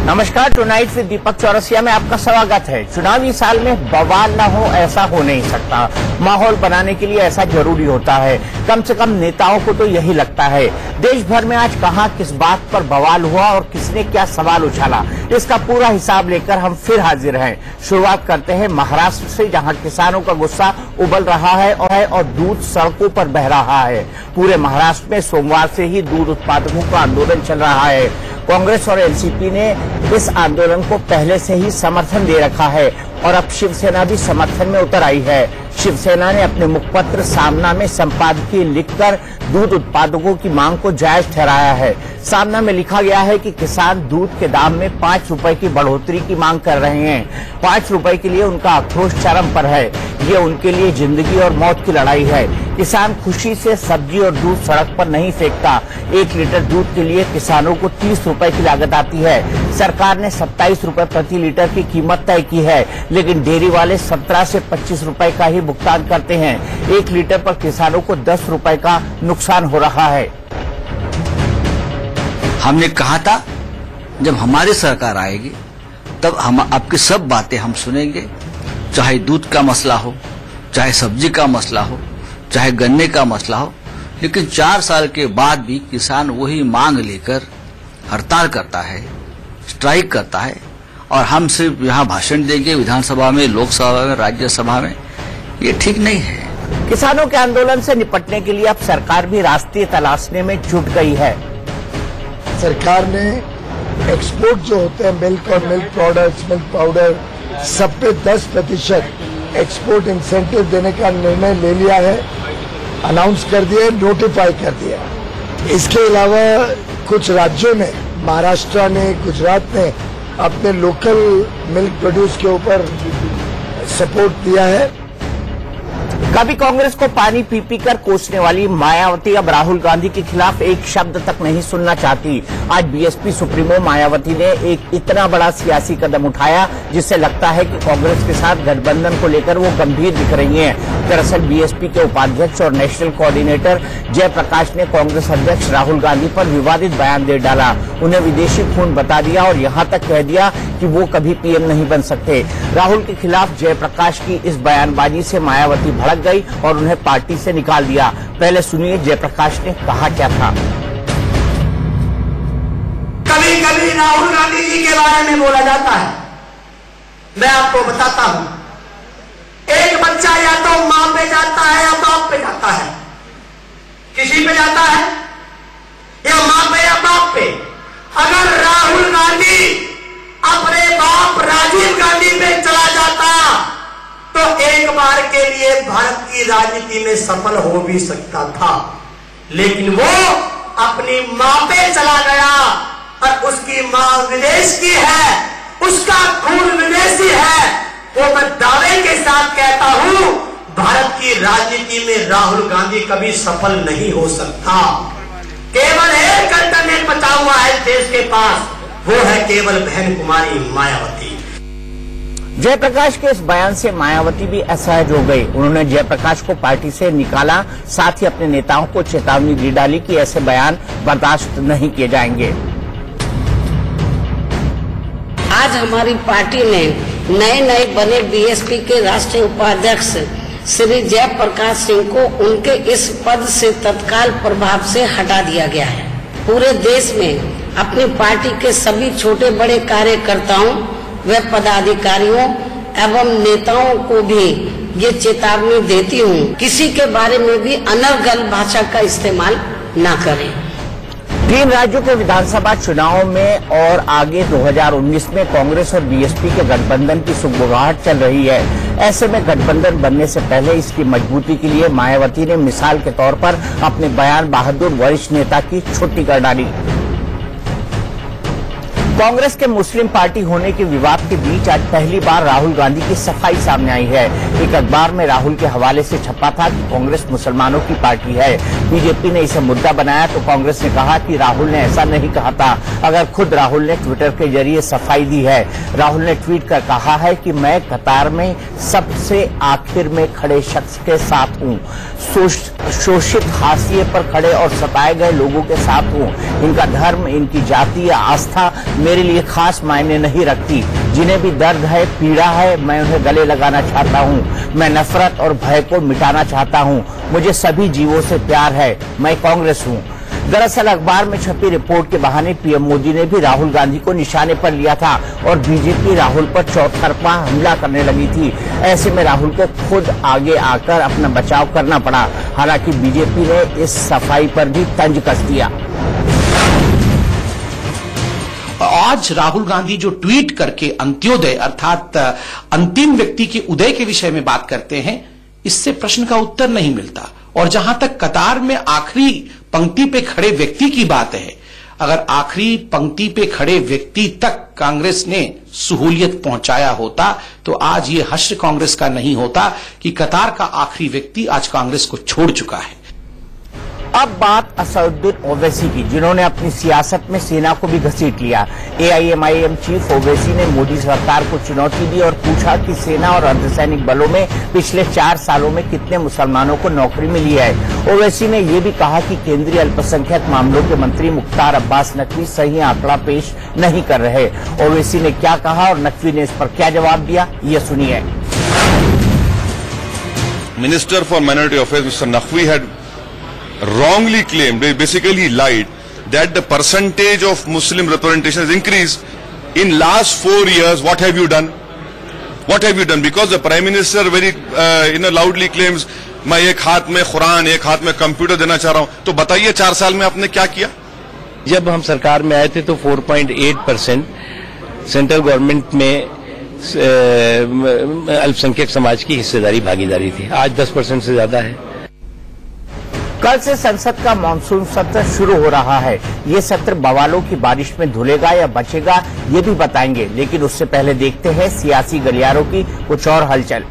नमस्कार, tonight with दीपक चौरसिया में आपका स्वागत है। चुनावी साल में बवाल न हो ऐसा हो नहीं सकता। माहौल बनाने के लिए ऐसा जरूरी होता है। कम से कम नेताओं को तो यही लगता है। देश भर में आज कहां किस बात पर बवाल हुआ और किसने क्या सवाल उछाला, इसका पूरा हिसाब लेकर हम फिर हाजिर हैं। शुरुआत करते हैं महाराष्ट्र से, जहां किसानों का गुस्सा उबल रहा है और दूध सड़कों पर बह रहा है। पूरे महाराष्ट्र में सोमवार से ही दूध उत्पादकों का आंदोलन चल रहा है। कांग्रेस और एनसीपी ने इस आंदोलन को पहले से ही समर्थन दे रखा है और अब शिवसेना भी समर्थन में उतर आई है। शिवसेना ने अपने मुखपत्र सामना में संपादकीय लिखकर दूध उत्पादकों की मांग को जायज ठहराया है। सामना में लिखा गया है कि किसान दूध के दाम में 5 रुपए की बढ़ोतरी की मांग कर रहे हैं। 5 रुपए के लिए उनका आक्रोश चरम पर है। ये उनके लिए जिंदगी और मौत की लड़ाई है। किसान खुशी से सब्जी और दूध सड़क पर नहीं फेंकता। 1 लीटर दूध के लिए किसानों को 30 रुपए की लागत आती है। सरकार ने 27 रुपए प्रति लीटर की कीमत तय की है, लेकिन डेयरी वाले 17 से 25 रुपए का ही भुगतान करते हैं। 1 लीटर पर किसानों को 10 रुपए का नुकसान हो रहा है। हमने कहा था जब हमारी सरकार आएगी तब हम आपकी सब बातें हम सुनेंगे, चाहे दूध का मसला हो, चाहे सब्जी का मसला हो, चाहे गन्ने का मसला हो। लेकिन 4 साल के बाद भी किसान वही मांग लेकर हड़ताल करता है, स्ट्राइक करता है, और हम सिर्फ यहाँ भाषण देंगे विधानसभा में, लोकसभा में, राज्यसभा में। ये ठीक नहीं है। किसानों के आंदोलन से निपटने के लिए अब सरकार भी रास्ते तलाशने में जुट गई है। सरकार ने एक्सपोर्ट जो होते हैं मिल्क और मिल्क प्रोडक्ट्स, मिल्क पाउडर, सब पे 10% एक्सपोर्ट इंसेंटिव देने का निर्णय ले लिया है, अनाउंस कर दिया, नोटिफाई कर दिया। इसके अलावा कुछ राज्यों ने, महाराष्ट्र ने, गुजरात ने अपने लोकल मिल्क प्रोड्यूस के ऊपर सपोर्ट दिया है। कभी कांग्रेस को पानी पी पी कर कोसने वाली मायावती अब राहुल गांधी के खिलाफ एक शब्द तक नहीं सुनना चाहती। आज बीएसपी सुप्रीमो मायावती ने एक इतना बड़ा सियासी कदम उठाया जिससे लगता है कि कांग्रेस के साथ गठबंधन को लेकर वो गंभीर दिख रही हैं। दरअसल बीएसपी के उपाध्यक्ष और नेशनल कोऑर्डिनेटर जयप्रकाश ने कांग्रेस अध्यक्ष राहुल गांधी पर विवादित बयान दे डाला। उन्हें विदेशी खून बता दिया और यहाँ तक कह दिया कि वो कभी पीएम नहीं बन सकते। राहुल के खिलाफ जयप्रकाश की इस बयानबाजी से मायावती भड़क गई और उन्हें पार्टी से निकाल दिया। पहले सुनिए जयप्रकाश ने कहा क्या था। कभी कभी राहुल गांधी जी के बारे में बोला जाता है। मैं आपको बताता हूं, एक बच्चा या तो मां पे जाता है या बाप पे जाता है। किसी पे जाता है, या मां पे या बाप पे। अगर राहुल गांधी अपने बाप राजीव गांधी पे चला जाता तो एक बार के लिए भारत की राजनीति में सफल हो भी सकता था, लेकिन वो अपनी मां पे चला गया और उसकी मां विदेश की है, उसका खून विदेशी है। वो मैं दावे के साथ कहता हूं, भारत की राजनीति में राहुल गांधी कभी सफल नहीं हो सकता। केवल एक अल्टरनेट बचा हुआ है देश के पास, वो है केवल बहन कुमारी मायावती। जयप्रकाश के इस बयान से मायावती भी असहज हो गई। उन्होंने जयप्रकाश को पार्टी से निकाला, साथ ही अपने नेताओं को चेतावनी दे डाली कि ऐसे बयान बर्दाश्त नहीं किए जाएंगे। आज हमारी पार्टी ने नए बने बीएसपी के राष्ट्रीय उपाध्यक्ष श्री जयप्रकाश सिंह को उनके इस पद से तत्काल प्रभाव से हटा दिया गया है। पूरे देश में अपनी पार्टी के सभी छोटे बड़े कार्यकर्ताओं व पदाधिकारियों एवं नेताओं को भी ये चेतावनी देती हूँ, किसी के बारे में भी अनर्गल भाषा का इस्तेमाल ना करें। 3 राज्यों के विधानसभा चुनाव में और आगे 2019 में कांग्रेस और बीएसपी के गठबंधन की सुगबुगाहट चल रही है। ऐसे में गठबंधन बनने से पहले इसकी मजबूती के लिए मायावती ने मिसाल के तौर पर अपने बयान बहादुर वरिष्ठ नेता की छुट्टी कर डाली। कांग्रेस के मुस्लिम पार्टी होने के विवाद के बीच आज पहली बार राहुल गांधी की सफाई सामने आई है। एक अखबार में राहुल के हवाले से छपा था कि कांग्रेस मुसलमानों की पार्टी है। बीजेपी ने इसे मुद्दा बनाया तो कांग्रेस ने कहा कि राहुल ने ऐसा नहीं कहा था। अगर खुद राहुल ने ट्विटर के जरिए सफाई दी है। राहुल ने ट्वीट कर कहा है कि मैं कतार में सबसे आखिर में खड़े शख्स के साथ हूँ, शोषित हाशिए पर खड़े और सताए गए लोगों के साथ हूँ। इनका धर्म, इनकी जाति या आस्था मेरे लिए खास मायने नहीं रखती। जिन्हें भी दर्द है, पीड़ा है, मैं उन्हें गले लगाना चाहता हूँ। मैं नफरत और भय को मिटाना चाहता हूँ। मुझे सभी जीवों से प्यार है। मैं कांग्रेस हूँ। दरअसल अखबार में छपी रिपोर्ट के बहाने पीएम मोदी ने भी राहुल गांधी को निशाने पर लिया था और बीजेपी राहुल पर चौतरफा हमला करने लगी थी। ऐसे में राहुल को खुद आगे आकर अपना बचाव करना पड़ा। हालांकि बीजेपी ने इस सफाई पर भी तंज कस दिया। आज राहुल गांधी जो ट्वीट करके अंत्योदय अर्थात अंतिम व्यक्ति के उदय के विषय में बात करते हैं, इससे प्रश्न का उत्तर नहीं मिलता। और जहां तक कतार में आखिरी पंक्ति पे खड़े व्यक्ति की बात है, अगर आखिरी पंक्ति पे खड़े व्यक्ति तक कांग्रेस ने सहूलियत पहुंचाया होता तो आज ये हश्र कांग्रेस का नहीं होता कि कतार का आखिरी व्यक्ति आज कांग्रेस को छोड़ चुका है। अब बात असदुद्दीन ओवैसी की, जिन्होंने अपनी सियासत में सेना को भी घसीट लिया। एआईएमआईएम चीफ ओवैसी ने मोदी सरकार को चुनौती दी और पूछा कि सेना और अर्धसैनिक बलों में पिछले 4 सालों में कितने मुसलमानों को नौकरी मिली है। ओवैसी ने ये भी कहा कि केंद्रीय अल्पसंख्यक मामलों के मंत्री मुख्तार अब्बास नकवी सही आंकड़ा पेश नहीं कर रहे। ओवैसी ने क्या कहा और नकवी ने इस पर क्या जवाब दिया, ये सुनिए। Minister for minority affairs mister Naqvi had wrongly claimed, basically he lied, that the percentage of Muslim representation has increased in last 4 years. What have you done? What have you done? Because the Prime Minister very loudly claims, मैं एक हाथ में कुरान एक हाथ में computer देना चाह रहा हूं। तो बताइए 4 साल में आपने क्या किया? जब हम सरकार में आए थे तो 4.8% सेंट्रल गवर्नमेंट में अल्पसंख्यक समाज की हिस्सेदारी भागीदारी थी। आज 10% से ज्यादा है। कल से संसद का मानसून सत्र शुरू हो रहा है। ये सत्र बवालों की बारिश में धुलेगा या बचेगा, ये भी बताएंगे। लेकिन उससे पहले देखते हैं सियासी गलियारों की कुछ और हलचल।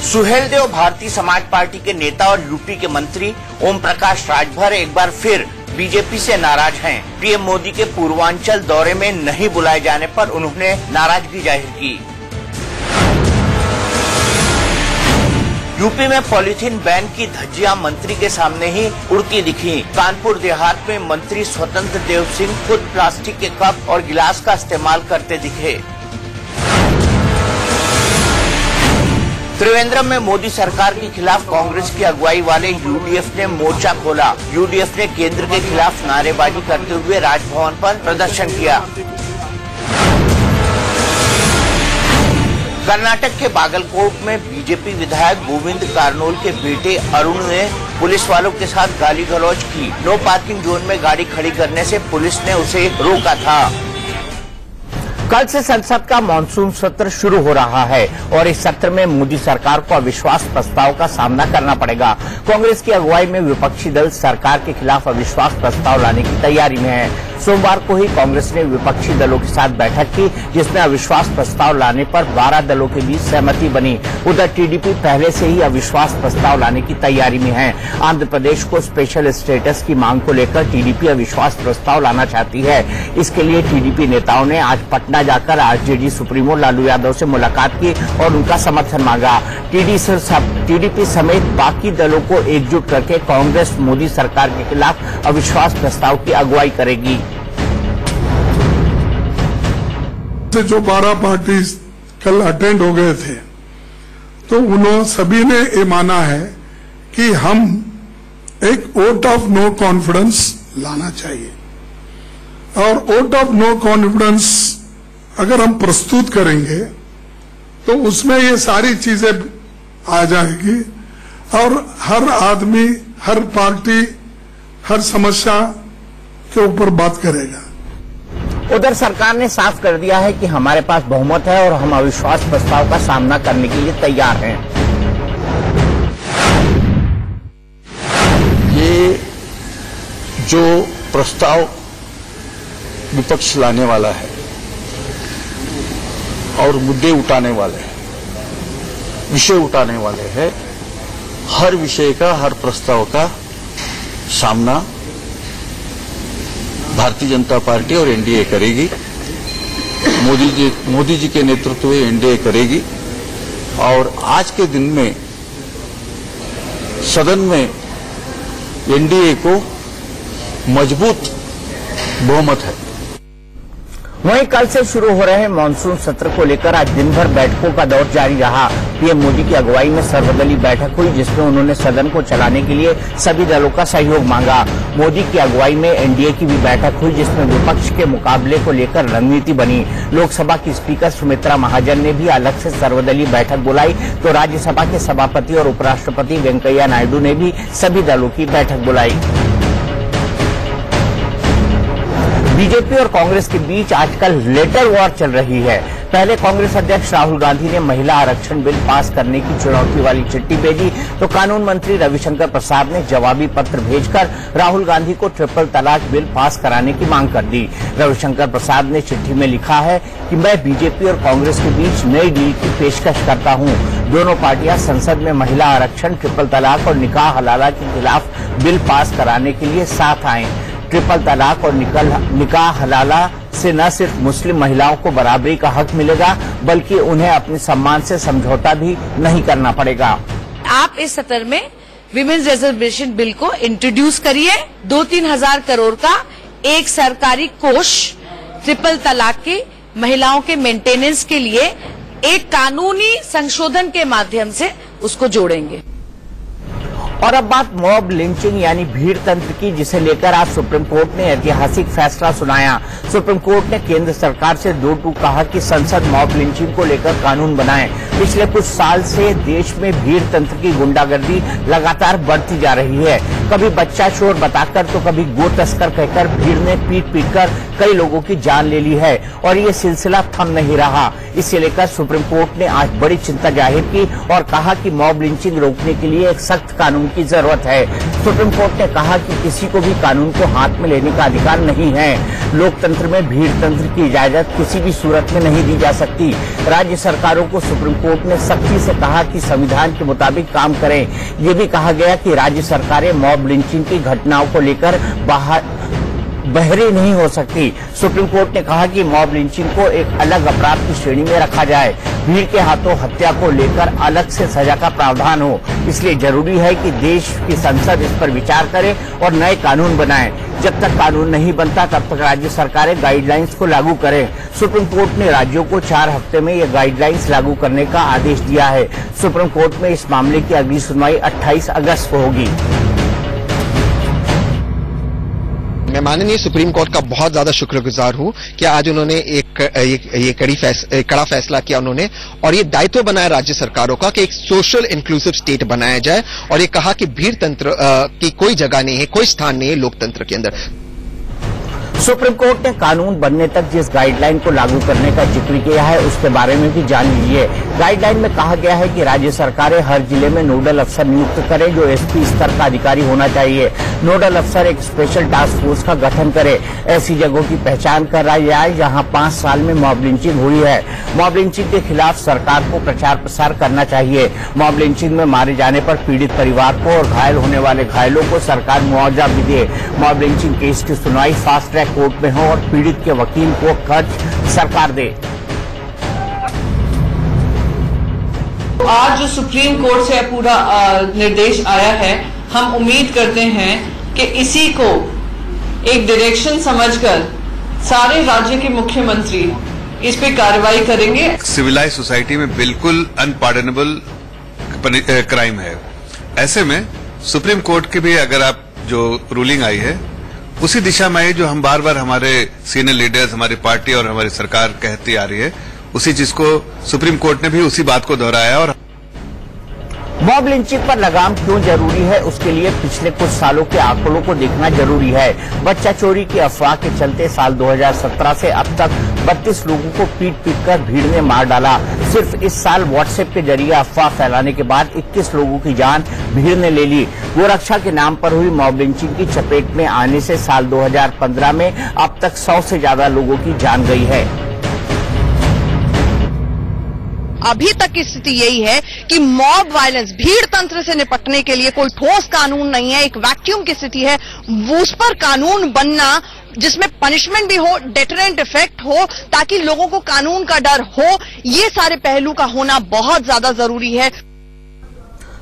सुहेलदेव भारतीय समाज पार्टी के नेता और यूपी के मंत्री ओम प्रकाश राजभर एक बार फिर बीजेपी से नाराज हैं। पीएम मोदी के पूर्वांचल दौरे में नहीं बुलाए जाने पर उन्होंने नाराजगी जाहिर की। यूपी में पॉलीथीन बैन की धज्जियां मंत्री के सामने ही उड़ती दिखी। कानपुर देहात में मंत्री स्वतंत्र देव सिंह खुद प्लास्टिक के कप और गिलास का इस्तेमाल करते दिखे। त्रिवेंद्रम में मोदी सरकार के खिलाफ कांग्रेस की अगुवाई वाले यूडीएफ ने मोर्चा खोला। यूडीएफ ने केंद्र के खिलाफ नारेबाजी करते हुए राजभवन पर प्रदर्शन किया। कर्नाटक के बागलकोट में बीजेपी विधायक गोविंद कारनोल के बेटे अरुण ने पुलिस वालों के साथ गाली गलौज की। नो पार्किंग जोन में गाड़ी खड़ी करने से पुलिस ने उसे रोका था। कल से संसद का मानसून सत्र शुरू हो रहा है और इस सत्र में मोदी सरकार को अविश्वास प्रस्ताव का सामना करना पड़ेगा। कांग्रेस की अगुवाई में विपक्षी दल सरकार के खिलाफ अविश्वास प्रस्ताव लाने की तैयारी में है। सोमवार को ही कांग्रेस ने विपक्षी दलों के साथ बैठक की, जिसमें अविश्वास प्रस्ताव लाने पर 12 दलों के बीच सहमति बनी। उधर टीडीपी पहले से ही अविश्वास प्रस्ताव लाने की तैयारी में है। आंध्र प्रदेश को स्पेशल स्टेटस की मांग को लेकर टीडीपी अविश्वास प्रस्ताव लाना चाहती है। इसके लिए टीडीपी नेताओं ने आज पटना जाकर आरजेडी सुप्रीमो लालू यादव से मुलाकात की और उनका समर्थन मांगा। टीडीपी समेत बाकी दलों को एकजुट करके कांग्रेस मोदी सरकार के खिलाफ अविश्वास प्रस्ताव की अगुवाई करेगी। जो 12 पार्टी कल अटेंड हो गए थे, तो उन्होंने सभी ने ये माना है कि हम एक वोट ऑफ नो कॉन्फिडेंस लाना चाहिए। और वोट ऑफ नो कॉन्फिडेंस अगर हम प्रस्तुत करेंगे तो उसमें ये सारी चीजें आ जाएगी और हर आदमी, हर पार्टी, हर समस्या के ऊपर बात करेगा। उधर सरकार ने साफ कर दिया है कि हमारे पास बहुमत है और हम अविश्वास प्रस्ताव का सामना करने के लिए तैयार हैं। ये जो प्रस्ताव विपक्ष लाने वाला है और मुद्दे उठाने वाले हैं, विषय उठाने वाले हैं, हर विषय का, हर प्रस्ताव का सामना भारतीय जनता पार्टी और एनडीए करेगी। मोदी जी के नेतृत्व में एनडीए करेगी। और आज के दिन में सदन में एनडीए को मजबूत बहुमत है। वहीं कल से शुरू हो रहे मानसून सत्र को लेकर आज दिन भर बैठकों का दौर जारी रहा। पीएम मोदी की अगुवाई में सर्वदलीय बैठक हुई, जिसमें उन्होंने सदन को चलाने के लिए सभी दलों का सहयोग मांगा। मोदी की अगुवाई में एनडीए की भी बैठक हुई, जिसमें विपक्ष के मुकाबले को लेकर रणनीति बनी। लोकसभा की स्पीकर सुमित्रा महाजन ने भी अलग से सर्वदलीय बैठक बुलाई, तो राज्यसभा के सभापति और उपराष्ट्रपति वेंकैया नायडू ने भी सभी दलों की बैठक बुलाई। बीजेपी और कांग्रेस के बीच आजकल लेटर वॉर चल रही है। पहले कांग्रेस अध्यक्ष राहुल गांधी ने महिला आरक्षण बिल पास करने की चुनौती वाली चिट्ठी भेजी, तो कानून मंत्री रविशंकर प्रसाद ने जवाबी पत्र भेजकर राहुल गांधी को ट्रिपल तलाक बिल पास कराने की मांग कर दी। रविशंकर प्रसाद ने चिट्ठी में लिखा है कि मैं बीजेपी और कांग्रेस के बीच नई डील की पेशकश करता हूं। दोनों पार्टियां संसद में महिला आरक्षण, ट्रिपल तलाक और निकाह हलाला के खिलाफ बिल पास कराने के लिए साथ आए। ट्रिपल तलाक और निकाह हलाला से न सिर्फ मुस्लिम महिलाओं को बराबरी का हक मिलेगा, बल्कि उन्हें अपने सम्मान से समझौता भी नहीं करना पड़ेगा। आप इस सत्र में विमेन्स रिजर्वेशन बिल को इंट्रोड्यूस करिए। 2-3 हजार करोड़ का एक सरकारी कोष ट्रिपल तलाक की महिलाओं के मेंटेनेंस के लिए एक कानूनी संशोधन के माध्यम से उसको जोड़ेंगे। और अब बात मॉब लिंचिंग यानी भीड़ तंत्र की, जिसे लेकर आज सुप्रीम कोर्ट ने ऐतिहासिक फैसला सुनाया। सुप्रीम कोर्ट ने केंद्र सरकार से 2 टूक कहा कि संसद मॉब लिंचिंग को लेकर कानून बनाए। पिछले कुछ साल से देश में भीड़ तंत्र की गुंडागर्दी लगातार बढ़ती जा रही है। कभी बच्चा चोर बताकर तो कभी गो तस्कर कहकर भीड़ ने पीट कर कई लोगों की जान ले ली है, और ये सिलसिला थम नहीं रहा। इसे लेकर सुप्रीम कोर्ट ने आज बड़ी चिंता जाहिर की और कहा कि मॉब लिंचिंग रोकने के लिए एक सख्त कानून की जरूरत है। सुप्रीम कोर्ट ने कहा कि किसी को भी कानून को हाथ में लेने का अधिकार नहीं है। लोकतंत्र में भीड़ तंत्र की इजाजत किसी भी सूरत में नहीं दी जा सकती। राज्य सरकारों को सुप्रीम कोर्ट ने सख्ती से कहा कि संविधान के मुताबिक काम करें। ये भी कहा गया कि राज्य सरकारें मॉब लिंचिंग की घटनाओं को लेकर बहरी नहीं हो सकती। सुप्रीम कोर्ट ने कहा कि मॉब लिंचिंग को एक अलग अपराध की श्रेणी में रखा जाए। भीड़ के हाथों हत्या को लेकर अलग से सजा का प्रावधान हो। इसलिए जरूरी है कि देश की संसद इस पर विचार करे और नए कानून बनाए। जब तक कानून नहीं बनता तब तक राज्य सरकारें गाइडलाइंस को लागू करें। सुप्रीम कोर्ट ने राज्यों को 4 हफ्ते में ये गाइडलाइंस लागू करने का आदेश दिया है। सुप्रीम कोर्ट में इस मामले की अगली सुनवाई 28 अगस्त को होगी। मैं माननीय सुप्रीम कोर्ट का बहुत ज्यादा शुक्रगुजार हूं कि आज उन्होंने ये कड़ा फैसला किया उन्होंने, और ये दायित्व बनाया राज्य सरकारों का कि एक सोशल इंक्लूसिव स्टेट बनाया जाए, और ये कहा कि भीड़ तंत्र की कोई जगह नहीं है, कोई स्थान नहीं है लोकतंत्र के अंदर। सुप्रीम कोर्ट ने कानून बनने तक जिस गाइडलाइन को लागू करने का जिक्र किया है उसके बारे में भी जान लीजिए। गाइडलाइन में कहा गया है कि राज्य सरकारें हर जिले में नोडल अफसर नियुक्त करें जो एसपी स्तर का अधिकारी होना चाहिए। नोडल अफसर एक स्पेशल टास्क फोर्स का गठन करे। ऐसी जगहों की पहचान कराई जाए जहां 5 साल में मॉब लिंचिंग हुई है। मॉब लिंचिंग के खिलाफ सरकार को प्रचार प्रसार करना चाहिए। मॉब लिंचिंग में मारे जाने पर पीड़ित परिवार को और घायल होने वाले घायलों को सरकार मुआवजा भी दे। मॉब लिंचिंग केस की सुनवाई फास्ट ट्रैक कोर्ट में हो और पीड़ित के वकील को खर्च सरकार दे। आज जो सुप्रीम कोर्ट से पूरा निर्देश आया है, हम उम्मीद करते हैं कि इसी को एक डायरेक्शन समझकर सारे राज्य के मुख्यमंत्री इस पे कार्रवाई करेंगे। सिविलाइज सोसाइटी में बिल्कुल अनपार्डनेबल क्राइम है। ऐसे में सुप्रीम कोर्ट की भी अगर आप जो रूलिंग आई है उसी दिशा में आई, जो हम बार बार हमारे सीनियर लीडर्स, हमारी पार्टी और हमारी सरकार कहती आ रही है, उसी चीज को सुप्रीम कोर्ट ने भी उसी बात को दोहराया। और मॉब लिंचिंग पर लगाम क्यों जरूरी है, उसके लिए पिछले कुछ सालों के आंकड़ों को देखना जरूरी है। बच्चा चोरी की अफवाह के चलते साल 2017 से अब तक 32 लोगों को पीट कर भीड़ ने मार डाला। सिर्फ इस साल व्हाट्सएप के जरिए अफवाह फैलाने के बाद 21 लोगों की जान भीड़ ने ले ली। गोरक्षा के नाम पर हुई मॉब लिंचिंग की चपेट में आने से साल 2015 में अब तक 100 से ज्यादा लोगों की जान गई है। अभी तक की स्थिति यही है कि मॉब वायलेंस, भीड़ तंत्र से निपटने के लिए कोई ठोस कानून नहीं है, एक वैक्यूम की स्थिति है। उस पर कानून बनना जिसमें पनिशमेंट भी हो, डेटरेंट इफेक्ट हो, ताकि लोगों को कानून का डर हो, ये सारे पहलू का होना बहुत ज्यादा जरूरी है।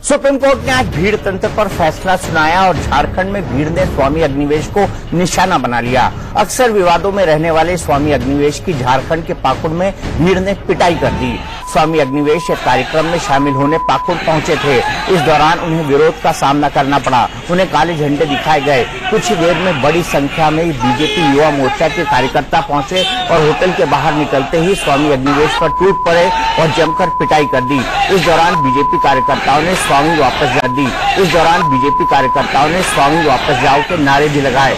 सुप्रीम कोर्ट ने आज भीड़ तंत्र पर फैसला सुनाया और झारखंड में भीड़ ने स्वामी अग्निवेश को निशाना बना लिया। अक्सर विवादों में रहने वाले स्वामी अग्निवेश की झारखंड के पाकुड़ में भीड़ ने पिटाई कर दी। स्वामी अग्निवेश एक कार्यक्रम में शामिल होने पाकुड़ पहुंचे थे। इस दौरान उन्हें विरोध का सामना करना पड़ा। उन्हें काले झंडे दिखाए गए। कुछ ही देर में बड़ी संख्या में बीजेपी युवा मोर्चा के कार्यकर्ता पहुंचे और होटल के बाहर निकलते ही स्वामी अग्निवेश पर टूट पड़े और जमकर पिटाई कर दी। इस दौरान बीजेपी कार्यकर्ताओं ने स्वामी वापस जाओ के नारे भी लगाए।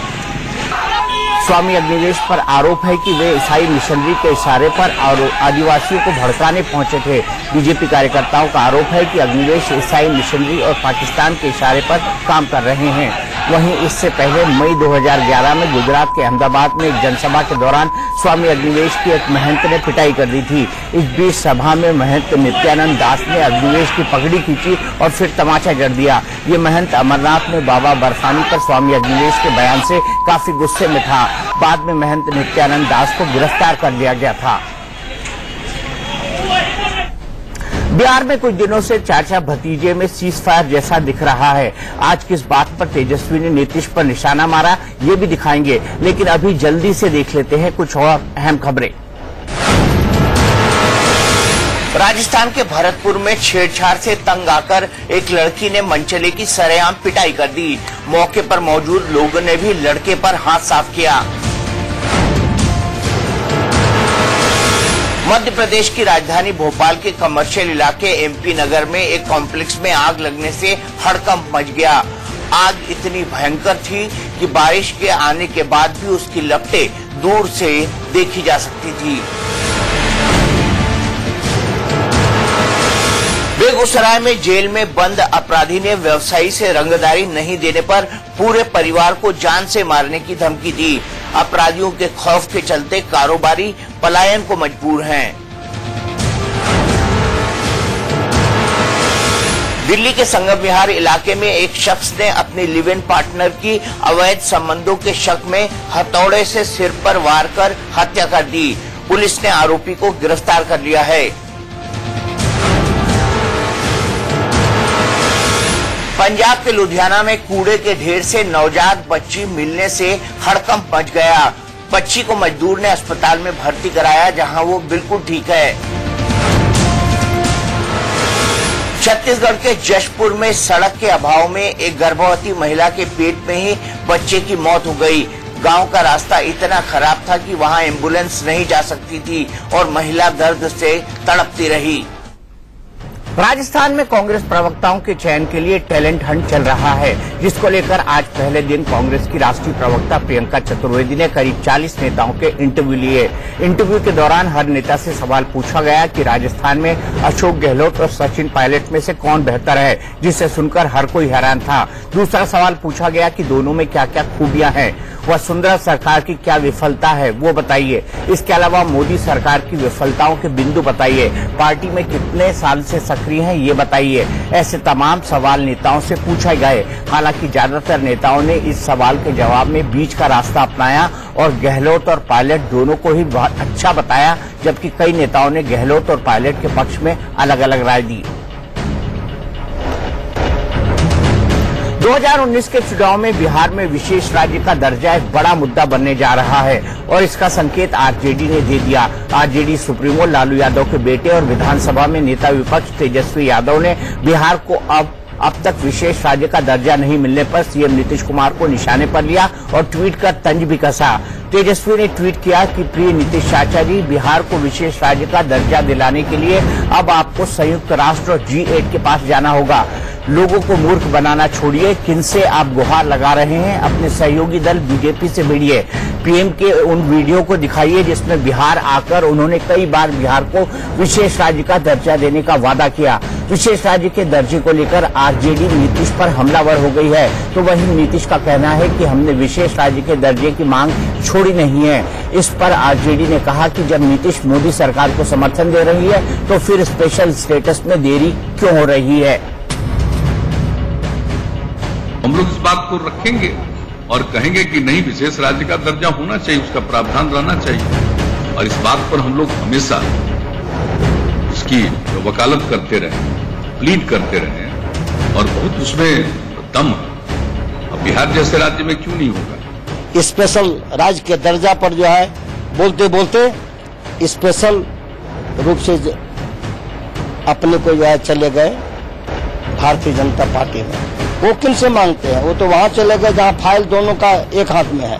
स्वामी अग्निवेश पर आरोप है कि वे ईसाई मिशनरी के इशारे पर और आदिवासियों को भड़काने पहुंचे थे। बीजेपी कार्यकर्ताओं का आरोप है कि अग्निवेश ईसाई मिशनरी और पाकिस्तान के इशारे पर काम कर रहे हैं। वहीं इससे पहले मई 2011 में गुजरात के अहमदाबाद में एक जनसभा के दौरान स्वामी अग्निवेश की एक महंत ने पिटाई कर दी थी। इस बीच सभा में महंत नित्यानंद दास ने अग्निवेश की पगड़ी खींची और फिर तमाचा जड़ दिया। ये महंत अमरनाथ में बाबा बर्फानी पर स्वामी अग्निवेश के बयान से काफी गुस्से में था। बाद में महंत नित्यानंद दास को गिरफ्तार कर लिया गया था। बिहार में कुछ दिनों से चाचा भतीजे में सीज फायर जैसा दिख रहा है। आज किस बात पर तेजस्वी ने नीतीश पर निशाना मारा, ये भी दिखाएंगे, लेकिन अभी जल्दी से देख लेते हैं कुछ और अहम खबरें। राजस्थान के भरतपुर में छेड़छाड़ से तंग आकर एक लड़की ने मनचले की सरेआम पिटाई कर दी। मौके पर मौजूद लोगों ने भी लड़के पर हाथ साफ किया। मध्य प्रदेश की राजधानी भोपाल के कमर्शियल इलाके एमपी नगर में एक कॉम्प्लेक्स में आग लगने से हड़कंप मच गया। आग इतनी भयंकर थी कि बारिश के आने के बाद भी उसकी लपटें दूर से देखी जा सकती थी। बेगूसराय में जेल में बंद अपराधी ने व्यवसायी से रंगदारी नहीं देने पर पूरे परिवार को जान से मारने की धमकी दी। अपराधियों के खौफ के चलते कारोबारी पलायन को मजबूर हैं। दिल्ली के संगम विहार इलाके में एक शख्स ने अपनी लिव इन पार्टनर की अवैध संबंधों के शक में हथौड़े से सिर पर वार कर हत्या कर दी। पुलिस ने आरोपी को गिरफ्तार कर लिया है। पंजाब के लुधियाना में कूड़े के ढेर से नवजात बच्ची मिलने से हड़कंप मच गया। बच्ची को मजदूर ने अस्पताल में भर्ती कराया, जहां वो बिल्कुल ठीक है। छत्तीसगढ़ के जशपुर में सड़क के अभाव में एक गर्भवती महिला के पेट में ही बच्चे की मौत हो गई। गांव का रास्ता इतना खराब था कि वहां एम्बुलेंस नहीं जा सकती थी और महिला दर्द से तड़पती रही। राजस्थान में कांग्रेस प्रवक्ताओं के चयन के लिए टैलेंट हंट चल रहा है, जिसको लेकर आज पहले दिन कांग्रेस की राष्ट्रीय प्रवक्ता प्रियंका चतुर्वेदी ने करीब 40 नेताओं के इंटरव्यू लिए। इंटरव्यू के दौरान हर नेता से सवाल पूछा गया कि राजस्थान में अशोक गहलोत और सचिन पायलट में से कौन बेहतर है, जिसे सुनकर हर कोई हैरान था। दूसरा सवाल पूछा गया कि दोनों में क्या क्या खूबियां हैं, वसुंधरा सरकार की क्या विफलता है वो बताइए। इसके अलावा मोदी सरकार की विफलताओं के बिंदु बताइए। पार्टी में कितने साल से सक्रिय हैं ये बताइए। ऐसे तमाम सवाल नेताओं से पूछे गए। हालांकि ज्यादातर नेताओं ने इस सवाल के जवाब में बीच का रास्ता अपनाया और गहलोत और पायलट दोनों को ही बहुत अच्छा बताया, जबकि कई नेताओं ने गहलोत और पायलट के पक्ष में अलग अलग राय दी। 2019 के चुनाव में बिहार में विशेष राज्य का दर्जा एक बड़ा मुद्दा बनने जा रहा है और इसका संकेत आरजेडी ने दे दिया। आरजेडी सुप्रीमो लालू यादव के बेटे और विधानसभा में नेता विपक्ष तेजस्वी यादव ने बिहार को अब तक विशेष राज्य का दर्जा नहीं मिलने पर सीएम नीतीश कुमार को निशाने पर लिया और ट्वीट कर तंज भी कसा। तेजस्वी ने ट्वीट किया कि प्रिय नीतीश चाचा जी, बिहार को विशेष राज्य का दर्जा दिलाने के लिए अब आपको संयुक्त राष्ट्र और G8 के पास जाना होगा। लोगों को मूर्ख बनाना छोड़िए। किनसे आप गुहार लगा रहे हैं? अपने सहयोगी दल बीजेपी से भिड़िए। पीएम के उन वीडियो को दिखाइए जिसमें बिहार आकर उन्होंने कई बार बिहार को विशेष राज्य का दर्जा देने का वादा किया। विशेष राज्य के दर्जे को लेकर आरजेडी नीतीश पर हमलावर हो गई है, तो वहीं नीतीश का कहना है कि हमने विशेष राज्य के दर्जे की मांग छोड़ी नहीं है। इस पर आरजेडी ने कहा कि जब नीतीश मोदी सरकार को समर्थन दे रही है तो फिर स्पेशल स्टेटस में देरी क्यों हो रही है। हम लोग इस बात को रखेंगे और कहेंगे कि नहीं, विशेष राज्य का दर्जा होना चाहिए, उसका प्रावधान रहना चाहिए। और इस बात पर हम लोग हमेशा इसकी वकालत करते रहे, प्लीड करते रहे और बहुत उसमें दम है। अब बिहार जैसे राज्य में क्यों नहीं होगा? स्पेशल राज्य के दर्जा पर जो है बोलते बोलते स्पेशल रूप से अपने को जो है चले गए भारतीय जनता पार्टी में। वो किन से मांगते हैं? वो तो वहां चले गए जहां फाइल दोनों का एक हाथ में है।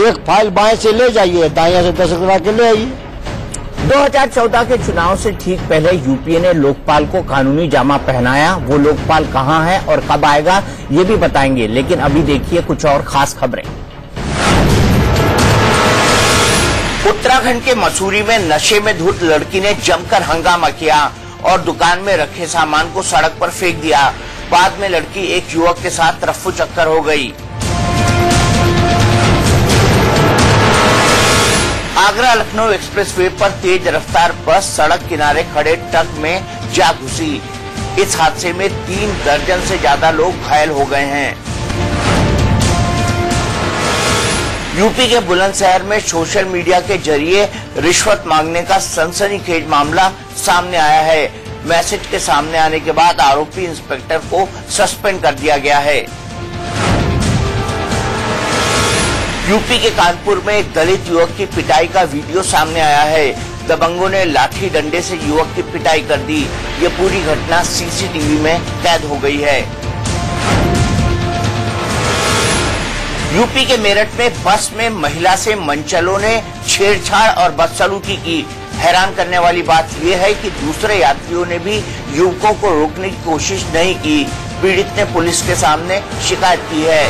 एक फाइल बाएं से ले जाइए, दाएं से दस्तखत करा के ले आइए। 2014 के चुनाव से ठीक पहले यूपीए ने लोकपाल को कानूनी जामा पहनाया। वो लोकपाल कहां है और कब आएगा ये भी बताएंगे, लेकिन अभी देखिए कुछ और खास खबरें। उत्तराखंड के मसूरी में नशे में धुत लड़की ने जमकर हंगामा किया और दुकान में रखे सामान को सड़क पर फेंक दिया। बाद में लड़की एक युवक के साथ रफ्फू चक्कर हो गई। आगरा लखनऊ एक्सप्रेसवे पर तेज रफ्तार बस सड़क किनारे खड़े ट्रक में जा घुसी। इस हादसे में 3 दर्जन से ज्यादा लोग घायल हो गए हैं। यूपी के बुलंदशहर में सोशल मीडिया के जरिए रिश्वत मांगने का सनसनीखेज मामला सामने आया है। मैसेज के सामने आने के बाद आरोपी इंस्पेक्टर को सस्पेंड कर दिया गया है। यूपी के कानपुर में एक दलित युवक की पिटाई का वीडियो सामने आया है। दबंगों ने लाठी डंडे से युवक की पिटाई कर दी। ये पूरी घटना सीसीटीवी में कैद हो गई है। यूपी के मेरठ में बस में महिला से मनचलों ने छेड़छाड़ और बदसलूकी की। हैरान करने वाली बात यह है कि दूसरे यात्रियों ने भी युवकों को रोकने की कोशिश नहीं की। पीड़ित ने पुलिस के सामने शिकायत की है।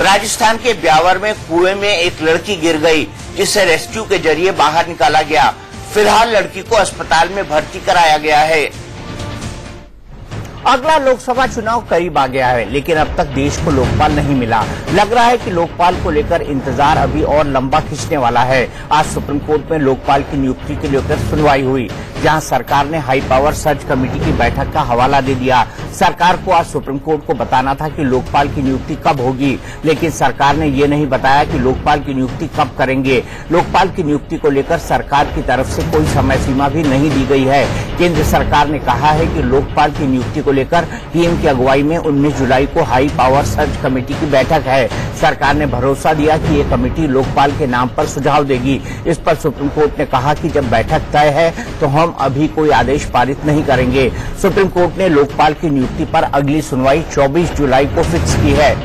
राजस्थान के ब्यावर में कुएं में एक लड़की गिर गई, जिसे रेस्क्यू के जरिए बाहर निकाला गया। फिलहाल लड़की को अस्पताल में भर्ती कराया गया है। अगला लोकसभा चुनाव करीब आ गया है, लेकिन अब तक देश को लोकपाल नहीं मिला। लग रहा है कि लोकपाल को लेकर इंतजार अभी और लंबा खिंचने वाला है। आज सुप्रीम कोर्ट में लोकपाल की नियुक्ति के लेकर सुनवाई हुई, जहां सरकार ने हाई पावर सर्च कमेटी की बैठक का हवाला दे दिया। सरकार को आज सुप्रीम कोर्ट को बताना था कि लोकपाल की नियुक्ति कब होगी, लेकिन सरकार ने ये नहीं बताया कि लोकपाल की नियुक्ति कब करेंगे। लोकपाल की नियुक्ति को लेकर सरकार की तरफ से कोई समय सीमा भी नहीं दी गई है। केंद्र सरकार ने कहा है कि लोकपाल की नियुक्ति को लेकर पीएम की अगुवाई में 19 जुलाई को हाई पावर सर्च कमेटी की बैठक है। सरकार ने भरोसा दिया कि ये कमेटी लोकपाल के नाम पर सुझाव देगी। इस पर सुप्रीम कोर्ट ने कहा कि जब बैठक तय है तो हम अभी कोई आदेश पारित नहीं करेंगे। सुप्रीम कोर्ट ने लोकपाल की नियुक्ति पर अगली सुनवाई 24 जुलाई को फिक्स की है।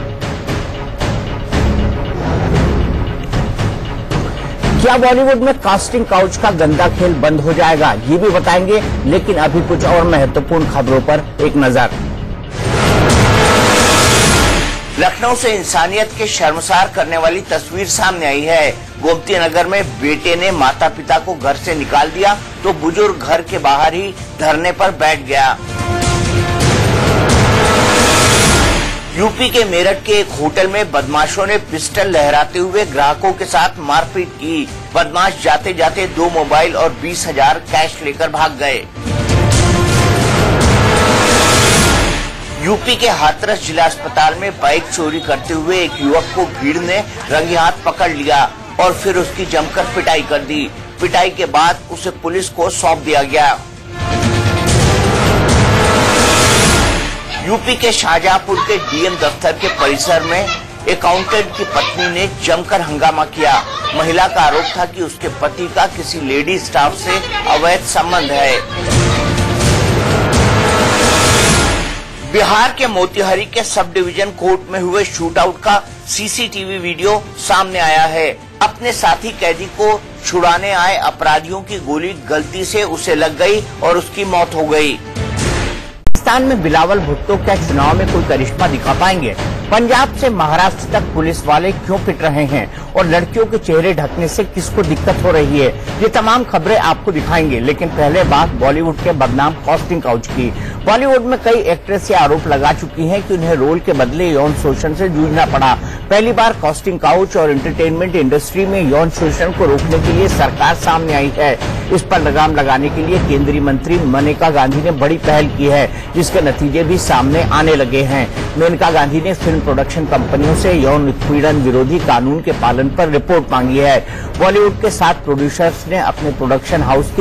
क्या बॉलीवुड में कास्टिंग काउच का गंदा खेल बंद हो जाएगा, ये भी बताएंगे, लेकिन अभी कुछ और महत्वपूर्ण खबरों पर एक नजर। लखनऊ से इंसानियत के शर्मसार करने वाली तस्वीर सामने आई है। गोमती नगर में बेटे ने माता पिता को घर से निकाल दिया तो बुजुर्ग घर के बाहर ही धरने पर बैठ गया। यूपी के मेरठ के एक होटल में बदमाशों ने पिस्टल लहराते हुए ग्राहकों के साथ मारपीट की। बदमाश जाते जाते 2 मोबाइल और 20,000 कैश लेकर भाग गए। यूपी के हाथरस जिला अस्पताल में बाइक चोरी करते हुए एक युवक को भीड़ ने रंगे हाथ पकड़ लिया और फिर उसकी जमकर पिटाई कर दी। पिटाई के बाद उसे पुलिस को सौंप दिया गया। यूपी के शाहजहांपुर के डीएम दफ्तर के परिसर में अकाउंटेंट की पत्नी ने जमकर हंगामा किया। महिला का आरोप था कि उसके पति का किसी लेडी स्टाफ से अवैध संबंध है। बिहार के मोतिहारी के सब डिवीजन कोर्ट में हुए शूटआउट का सीसीटीवी वीडियो सामने आया है। अपने साथी कैदी को छुड़ाने आए अपराधियों की गोली गलती से उसे लग गई और उसकी मौत हो गई। राजस्थान में बिलावल भुट्टो क्या चुनाव में कोई करिश्मा दिखा पाएंगे? पंजाब से महाराष्ट्र तक पुलिस वाले क्यों पिट रहे हैं और लड़कियों के चेहरे ढकने से किसको दिक्कत हो रही है? ये तमाम खबरें आपको दिखाएंगे, लेकिन पहले बात बॉलीवुड के बदनाम कास्टिंग काउच की। बॉलीवुड में कई एक्ट्रेस ये आरोप लगा चुकी हैं कि उन्हें रोल के बदले यौन शोषण से जूझना पड़ा। पहली बार कास्टिंग काउच और एंटरटेनमेंट इंडस्ट्री में यौन शोषण को रोकने के लिए सरकार सामने आई है। इस पर लगाम लगाने के लिए केंद्रीय मंत्री मेनका गांधी ने बड़ी पहल की है, जिसके नतीजे भी सामने आने लगे हैं। मेनका गांधी ने फिल्म प्रोडक्शन कंपनियों से यौन उत्पीड़न विरोधी कानून के पालन पर रिपोर्ट मांगी है। बॉलीवुड के 7 प्रोड्यूसर्स ने अपने प्रोडक्शन हाउस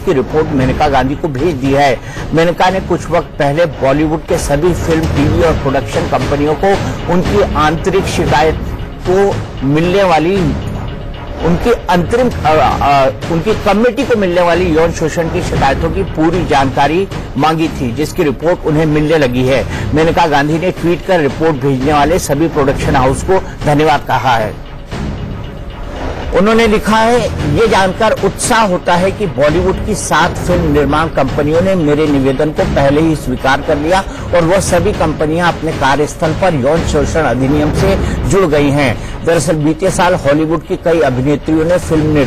की रिपोर्ट मेनका गांधी को भेज दी है। मेनका ने कुछ वक्त पहले बॉलीवुड के सभी फिल्म, टीवी और प्रोडक्शन कंपनियों को उनकी आंतरिक शिकायत को मिलने वाली उनकी कमेटी को मिलने वाली यौन शोषण की शिकायतों की पूरी जानकारी मांगी थी, जिसकी रिपोर्ट उन्हें मिलने लगी है। मेनका गांधी ने ट्वीट कर रिपोर्ट भेजने वाले सभी प्रोडक्शन हाउस को धन्यवाद कहा है। उन्होंने लिखा है, ये जानकर उत्साह होता है कि बॉलीवुड की 7 फिल्म निर्माण कंपनियों ने मेरे निवेदन को पहले ही स्वीकार कर लिया और वह सभी कंपनियां अपने कार्यस्थल पर यौन शोषण अधिनियम से जुड़ गई हैं। दरअसल बीते साल हॉलीवुड की कई अभिनेत्रियों ने फिल्म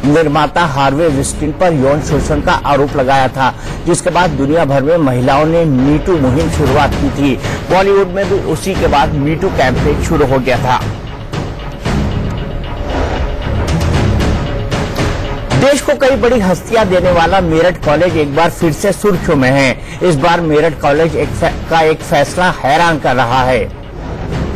निर्माता हार्वे विस्टीन पर यौन शोषण का आरोप लगाया था, जिसके बाद दुनिया भर में महिलाओं ने मीटू मुहिम शुरुआत की थी। बॉलीवुड में भी उसी के बाद मीटू कैंपेन शुरू हो गया था। देश को कई बड़ी हस्तियां देने वाला मेरठ कॉलेज एक बार फिर से सुर्खियों में है। इस बार मेरठ कॉलेज का एक फैसला हैरान कर रहा है।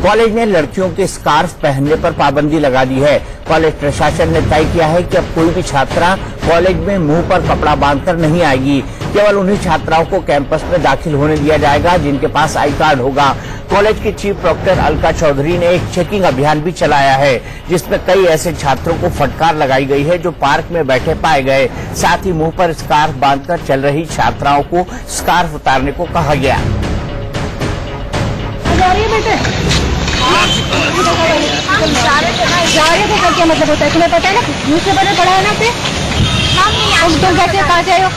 कॉलेज ने लड़कियों के स्कार्फ पहनने पर पाबंदी लगा दी है। कॉलेज प्रशासन ने तय किया है कि अब कोई भी छात्रा कॉलेज में मुंह पर कपड़ा बांधकर नहीं आएगी। केवल उन्हीं छात्राओं को कैंपस में दाखिल होने दिया जाएगा जिनके पास आई कार्ड होगा। कॉलेज की चीफ प्रोक्टर अलका चौधरी ने एक चेकिंग अभियान भी चलाया है, जिसमें कई ऐसे छात्रों को फटकार लगाई गई है जो पार्क में बैठे पाए गए। साथ ही मुंह पर स्कार्फ बांधकर चल रही छात्राओं को स्कार्फ उतारने को कहा गया। क्या मतलब होता है, तुम्हें पता है ना, न्यूज़पेपर में पढ़ा है ना आपने? तुम कैसे कहाँ से आए हो?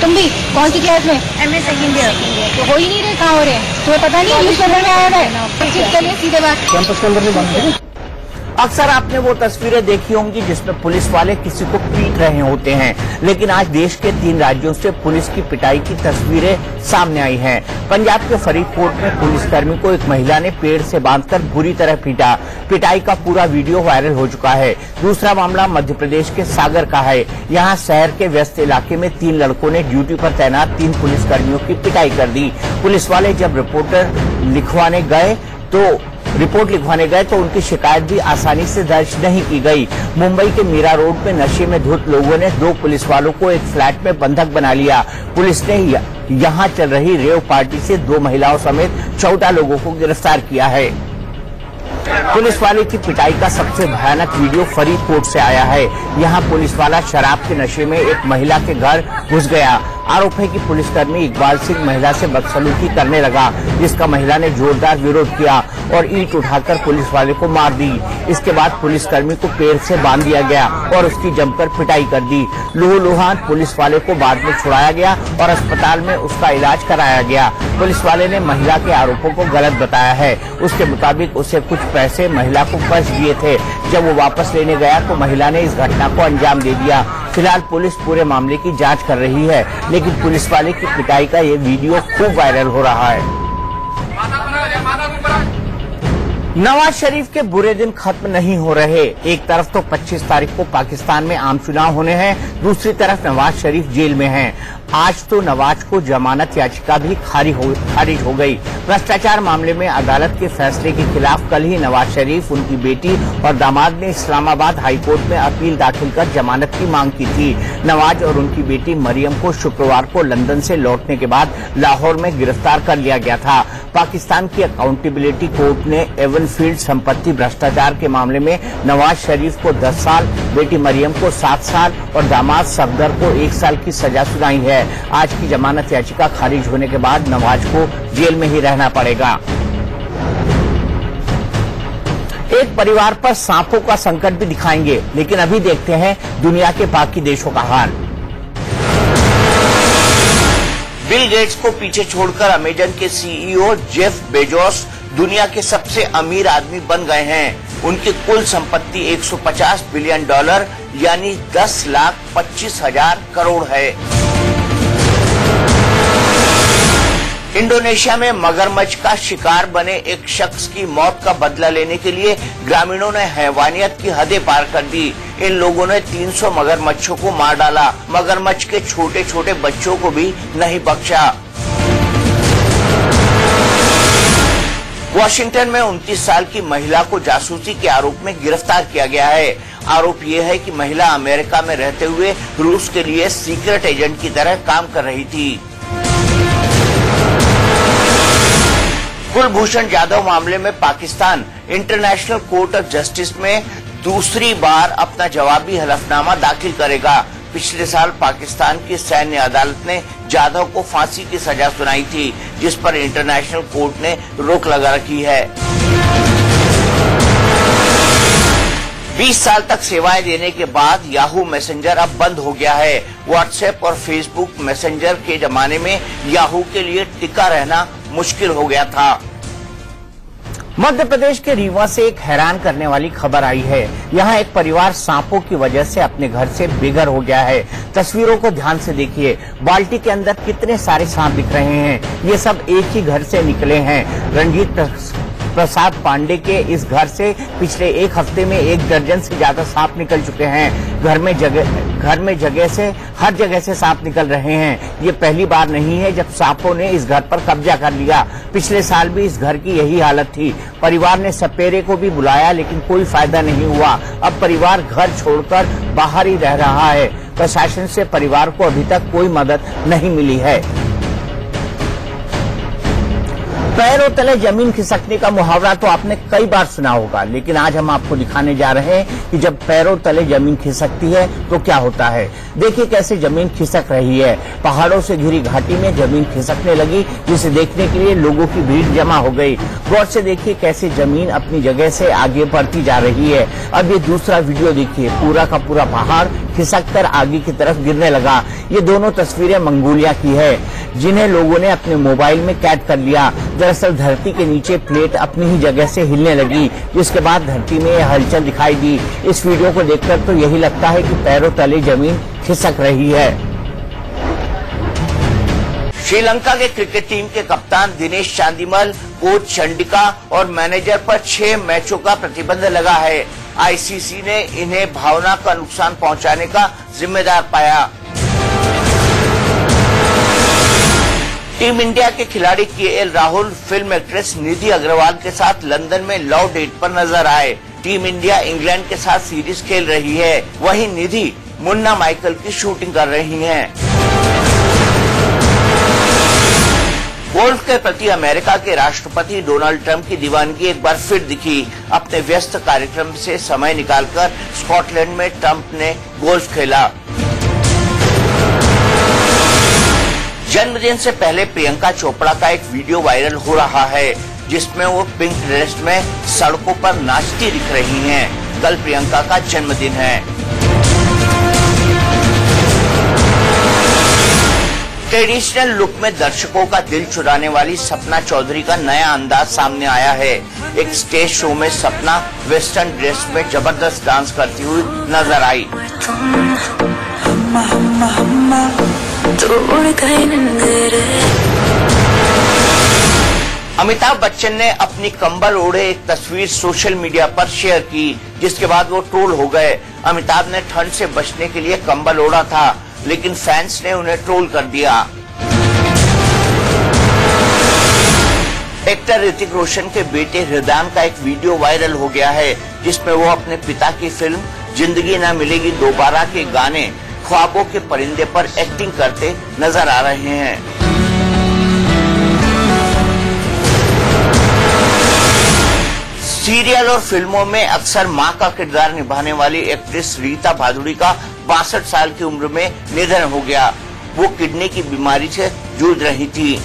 तुम भी कौन सी क्लास में? MA second year. तो हो ही नहीं रहे, कहाँ हो रहे हैं? तुम्हें पता नहीं न्यूज़पेपर में आया है? चलिए सीधे बात। कैंपस के अंदर नहीं बंद। अक्सर आपने वो तस्वीरें देखी होंगी जिसमें पुलिस वाले किसी को पीट रहे होते हैं, लेकिन आज देश के 3 राज्यों से पुलिस की पिटाई की तस्वीरें सामने आई हैं। पंजाब के फरीदकोट में पुलिसकर्मी को एक महिला ने पेड़ से बांधकर बुरी तरह पीटा। पिटाई का पूरा वीडियो वायरल हो चुका है। दूसरा मामला मध्य प्रदेश के सागर का है। यहाँ शहर के व्यस्त इलाके में 3 लड़कों ने ड्यूटी पर तैनात 3 पुलिसकर्मियों की पिटाई कर दी। पुलिस वाले जब रिपोर्ट लिखवाने गए तो उनकी शिकायत भी आसानी से दर्ज नहीं की गई। मुंबई के मीरा रोड में नशे में धुत लोगों ने 2 पुलिस वालों को एक फ्लैट में बंधक बना लिया। पुलिस ने यहां चल रही रेव पार्टी से 2 महिलाओं समेत 14 लोगों को गिरफ्तार किया है। पुलिस वाले की पिटाई का सबसे भयानक वीडियो फरीदकोट से आया है। यहाँ पुलिस वाला शराब के नशे में एक महिला के घर घुस गया। आरोप है कि पुलिसकर्मी इकबाल सिंह महिला से बदसलूकी करने लगा, जिसका महिला ने जोरदार विरोध किया और ईंट उठाकर पुलिस वाले को मार दी। इसके बाद पुलिसकर्मी को पेड़ से बांध दिया गया और उसकी जमकर पिटाई कर दी। लूहलुहान पुलिस वाले को बाद में छुड़ाया गया और अस्पताल में उसका इलाज कराया गया। पुलिस वाले ने महिला के आरोपों को गलत बताया है। उसके मुताबिक उसे कुछ पैसे महिला को कर्ज दिए थे। जब वो वापस लेने गया तो महिला ने इस घटना को अंजाम दे दिया। फिलहाल पुलिस पूरे मामले की जांच कर रही है, लेकिन पुलिस वाले की पिटाई का ये वीडियो खूब वायरल हो रहा है। नवाज शरीफ के बुरे दिन खत्म नहीं हो रहे। एक तरफ तो 25 तारीख को पाकिस्तान में आम चुनाव होने हैं, दूसरी तरफ नवाज शरीफ जेल में हैं। आज तो नवाज को जमानत याचिका भी खारिज हो गई। भ्रष्टाचार मामले में अदालत के फैसले के खिलाफ कल ही नवाज शरीफ, उनकी बेटी और दामाद ने इस्लामाबाद हाईकोर्ट में अपील दाखिल कर जमानत की मांग की थी। नवाज और उनकी बेटी मरियम को शुक्रवार को लंदन से लौटने के बाद लाहौर में गिरफ्तार कर लिया गया था। पाकिस्तान की अकाउंटेबिलिटी कोर्ट ने एवनफील्ड संपत्ति भ्रष्टाचार के मामले में नवाज शरीफ को 10 साल, बेटी मरियम को 7 साल और दामाद सफदर को 1 साल की सजा सुनाई है। आज की जमानत याचिका खारिज होने के बाद नवाज को जेल में ही रहना पड़ेगा। एक परिवार पर सांपों का संकट भी दिखाएंगे, लेकिन अभी देखते हैं दुनिया के बाकी देशों का हाल। बिल गेट्स को पीछे छोड़कर अमेजन के CEO जेफ बेजोस दुनिया के सबसे अमीर आदमी बन गए हैं। उनकी कुल संपत्ति 150 बिलियन डॉलर यानी 10,25,000 करोड़ है। इंडोनेशिया में मगरमच्छ का शिकार बने एक शख्स की मौत का बदला लेने के लिए ग्रामीणों ने हैवानियत की हदें पार कर दी। इन लोगों ने 300 मगरमच्छों को मार डाला। मगरमच्छ के छोटे छोटे बच्चों को भी नहीं बख्शा। वॉशिंगटन में 29 साल की महिला को जासूसी के आरोप में गिरफ्तार किया गया है। आरोप ये है कि महिला अमेरिका में रहते हुए रूस के लिए सीक्रेट एजेंट की तरह काम कर रही थी। कुलभूषण जाधव मामले में Pakistan international court of justice में दूसरी बार अपना जवाबी हलफनामा दाखिल करेगा। पिछले साल पाकिस्तान की सैन्य अदालत ने जाधव को फांसी की सजा सुनाई थी, जिस पर इंटरनेशनल कोर्ट ने रोक लगा रखी है। 20 साल तक सेवाएं देने के बाद याहू मैसेंजर अब बंद हो गया है। व्हाट्सएप और फेसबुक मैसेंजर के जमाने में याहू के लिए टिका रहना मुश्किल हो गया था। मध्य प्रदेश के रीवा से एक हैरान करने वाली खबर आई है। यहाँ एक परिवार सांपों की वजह से अपने घर से बेघर हो गया है। तस्वीरों को ध्यान से देखिए, बाल्टी के अंदर कितने सारे सांप दिख रहे हैं। ये सब एक ही घर से निकले हैं। रणजीत प्रसाद पांडे के इस घर से पिछले एक हफ्ते में 1 दर्जन से ज्यादा सांप निकल चुके हैं। घर में हर जगह से सांप निकल रहे हैं। ये पहली बार नहीं है जब सांपों ने इस घर पर कब्जा कर लिया। पिछले साल भी इस घर की यही हालत थी। परिवार ने सपेरे को भी बुलाया लेकिन कोई फायदा नहीं हुआ। अब परिवार घर छोड़कर बाहर ही रह रहा है। प्रशासन से परिवार को अभी तक कोई मदद नहीं मिली है। पैरों तले जमीन खिसकने का मुहावरा तो आपने कई बार सुना होगा, लेकिन आज हम आपको दिखाने जा रहे हैं कि जब पैरों तले जमीन खिसकती है तो क्या होता है। देखिए कैसे जमीन खिसक रही है। पहाड़ों से घिरी घाटी में जमीन खिसकने लगी, जिसे देखने के लिए लोगों की भीड़ जमा हो गई। गौर से देखिए कैसे जमीन अपनी जगह से आगे बढ़ती जा रही है। अब ये दूसरा वीडियो देखिए, पूरा का पूरा पहाड़ खिसककर आगे की तरफ गिरने लगा। ये दोनों तस्वीरें मंगोलिया की है, जिन्हें लोगों ने अपने मोबाइल में कैद कर लिया। दरअसल धरती के नीचे प्लेट अपनी ही जगह से हिलने लगी, जिसके बाद धरती में यह हलचल दिखाई दी। इस वीडियो को देखकर तो यही लगता है कि पैरों तले जमीन खिसक रही है। श्रीलंका के क्रिकेट टीम के कप्तान दिनेश चांदीमल, कोच चंडिका और मैनेजर पर 6 मैचों का प्रतिबंध लगा है। आईसीसी ने इन्हें भावना का नुकसान पहुंचाने का जिम्मेदार पाया। टीम इंडिया के खिलाड़ी केएल राहुल फिल्म एक्ट्रेस निधि अग्रवाल के साथ लंदन में लव डेट पर नजर आए। टीम इंडिया इंग्लैंड के साथ सीरीज खेल रही है, वहीं निधि मुन्ना माइकल की शूटिंग कर रही हैं। गोल्फ के प्रति अमेरिका के राष्ट्रपति डोनाल्ड ट्रंप की दीवानगी एक बार फिर दिखी। अपने व्यस्त कार्यक्रम से समय निकालकर स्कॉटलैंड में ट्रंप ने गोल्फ खेला। जन्मदिन से पहले प्रियंका चोपड़ा का एक वीडियो वायरल हो रहा है, जिसमें वो पिंक ड्रेस में सड़कों पर नाचती दिख रही हैं। कल प्रियंका का जन्मदिन है। ट्रेडिशनल लुक में दर्शकों का दिल चुराने वाली सपना चौधरी का नया अंदाज सामने आया है। एक स्टेज शो में सपना वेस्टर्न ड्रेस में जबरदस्त डांस करती हुई नजर आई। अमिताभ बच्चन ने अपनी कंबल ओढ़े एक तस्वीर सोशल मीडिया पर शेयर की, जिसके बाद वो ट्रोल हो गए। अमिताभ ने ठंड से बचने के लिए कंबल ओढ़ा था, लेकिन फैंस ने उन्हें ट्रोल कर दिया। एक्टर ऋतिक रोशन के बेटे हृदान का एक वीडियो वायरल हो गया है, जिसमें वो अपने पिता की फिल्म जिंदगी ना मिलेगी दोबारा के गाने ख्वाबों के परिंदे पर एक्टिंग करते नजर आ रहे हैं। सीरियल और फिल्मों में अक्सर मां का किरदार निभाने वाली एक्ट्रेस रीता भादुड़ी का 62 साल की उम्र में निधन हो गया। वो किडनी की बीमारी से जूझ रही थी।